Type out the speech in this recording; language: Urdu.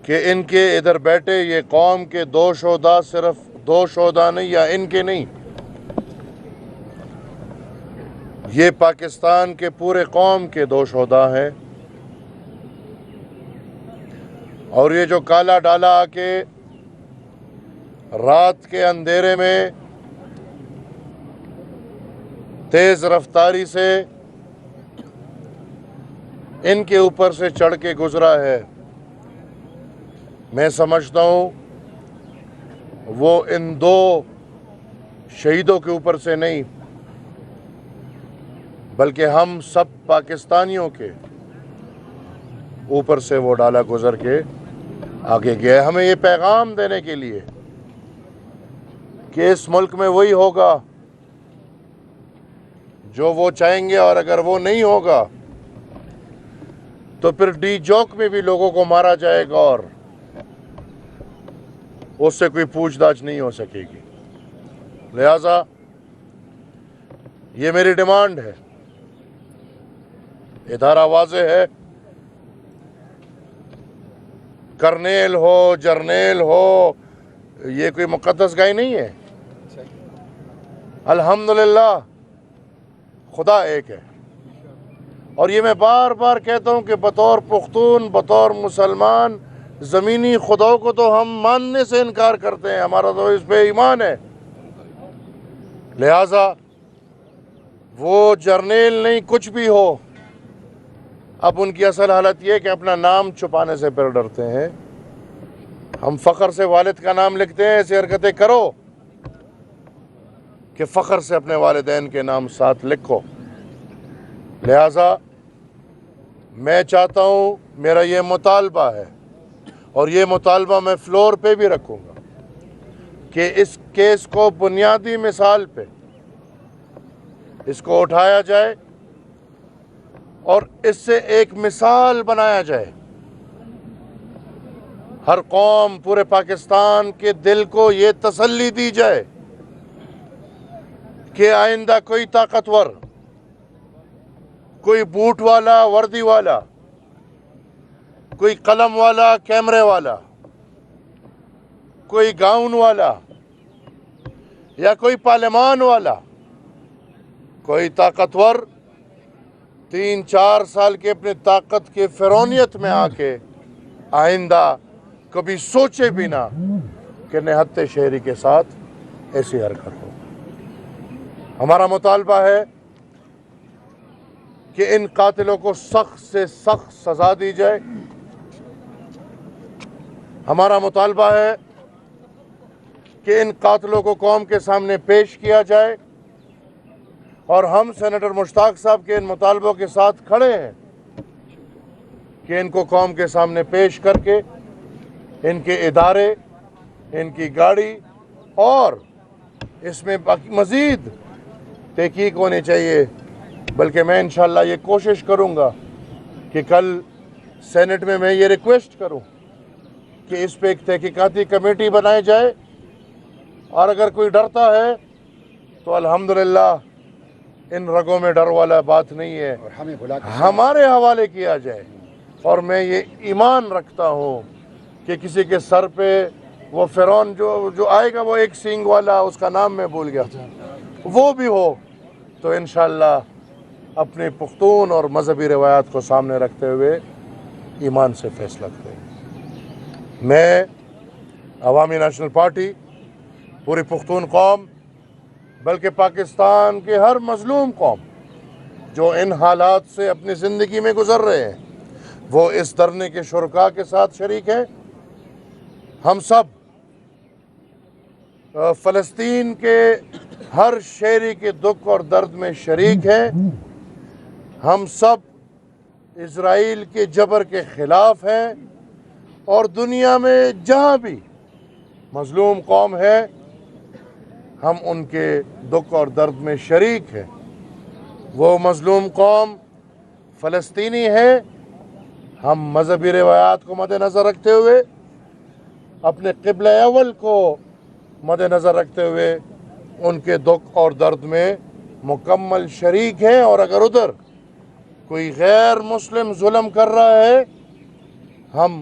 کہ ان کے ادھر بیٹھے یہ قوم کے دو شہداء، صرف دو شہداء نہیں یا ان کے نہیں، یہ پاکستان کے پورے قوم کے دو شہداء ہیں۔ اور یہ جو کالا ڈالا آ کے رات کے اندھیرے میں تیز رفتاری سے ان کے اوپر سے چڑھ کے گزرا ہے، میں سمجھتا ہوں وہ ان دو شہیدوں کے اوپر سے نہیں بلکہ ہم سب پاکستانیوں کے اوپر سے وہ ڈالا گزر کے آگے گیا ہے، ہمیں یہ پیغام دینے کے لیے کہ اس ملک میں وہی ہوگا جو وہ چاہیں گے، اور اگر وہ نہیں ہوگا تو پھر ڈی جوک میں بھی لوگوں کو مارا جائے گا اور اس سے کوئی پوچھ تاچھ نہیں ہو سکے گی۔ لہذا یہ میری ڈیمانڈ ہے، ادارہ واضح ہے، کرنیل ہو جرنیل ہو، یہ کوئی مقدس گائے نہیں ہے۔ الحمدللہ خدا ایک ہے، اور یہ میں بار بار کہتا ہوں کہ بطور پختون، بطور مسلمان، زمینی خداؤں کو تو ہم ماننے سے انکار کرتے ہیں، ہمارا تو اس پہ ایمان ہے۔ لہٰذا وہ جرنیل نہیں کچھ بھی ہو، اب ان کی اصل حالت یہ کہ اپنا نام چھپانے سے پھر ڈرتے ہیں۔ ہم فخر سے والد کا نام لکھتے ہیں، ایسی حرکتیں کرو کہ فخر سے اپنے والدین کے نام ساتھ لکھو۔ لہٰذا میں چاہتا ہوں، میرا یہ مطالبہ ہے اور یہ مطالبہ میں فلور پہ بھی رکھوں گا کہ اس کیس کو بنیادی مثال پہ اس کو اٹھایا جائے اور اس سے ایک مثال بنایا جائے، ہر قوم، پورے پاکستان کے دل کو یہ تسلی دی جائے کہ آئندہ کوئی طاقتور، کوئی بوٹ والا وردی والا، کوئی قلم والا کیمرے والا، کوئی گاؤن والا یا کوئی پارلیمان والا، کوئی طاقتور 3-4 سال کے اپنے طاقت کے فرعونیت میں آ کے آئندہ کبھی سوچے بھی نہ کہ نہت شہری کے ساتھ ایسی حرکت ہو۔ ہمارا مطالبہ ہے کہ ان قاتلوں کو سخت سے سخت سزا دی جائے۔ ہمارا مطالبہ ہے کہ ان قاتلوں کو قوم کے سامنے پیش کیا جائے، اور ہم سینیٹر مشتاق صاحب کے ان مطالبوں کے ساتھ کھڑے ہیں کہ ان کو قوم کے سامنے پیش کر کے ان کے ادارے، ان کی گاڑی، اور اس میں مزید تحقیق ہونی چاہیے۔ بلکہ میں انشاءاللہ یہ کوشش کروں گا کہ کل سینٹ میں یہ ریکویسٹ کروں کہ اس پہ ایک تحقیقاتی کمیٹی بنائی جائے، اور اگر کوئی ڈرتا ہے تو الحمدللہ ان رگوں میں ڈر والا بات نہیں ہے، ہمارے حوالے کیا جائے۔ اور میں یہ ایمان رکھتا ہوں کہ کسی کے سر پہ وہ فرعون جو آئے گا، وہ ایک سینگ والا، اس کا نام میں بھول گیا، وہ بھی ہو تو انشاءاللہ اپنے پختون اور مذہبی روایات کو سامنے رکھتے ہوئے ایمان سے فیصلہ کریں۔ میں عوامی نیشنل پارٹی، پوری پختون قوم، بلکہ پاکستان کے ہر مظلوم قوم جو ان حالات سے اپنی زندگی میں گزر رہے ہیں، وہ اس دھرنے کے شرکاء کے ساتھ شریک ہیں۔ ہم سب فلسطین کے ہر شہری کے دکھ اور درد میں شریک ہیں۔ ہم سب اسرائیل کے جبر کے خلاف ہیں، اور دنیا میں جہاں بھی مظلوم قوم ہے، ہم ان کے دکھ اور درد میں شریک ہیں۔ وہ مظلوم قوم فلسطینی ہے، ہم مذہبی روایات کو مد نظر رکھتے ہوئے، اپنے قبلہ اول کو مد نظر رکھتے ہوئے ان کے دکھ اور درد میں مکمل شریک ہیں۔ اور اگر ادھر کوئی غیر مسلم ظلم کر رہا ہے، ہم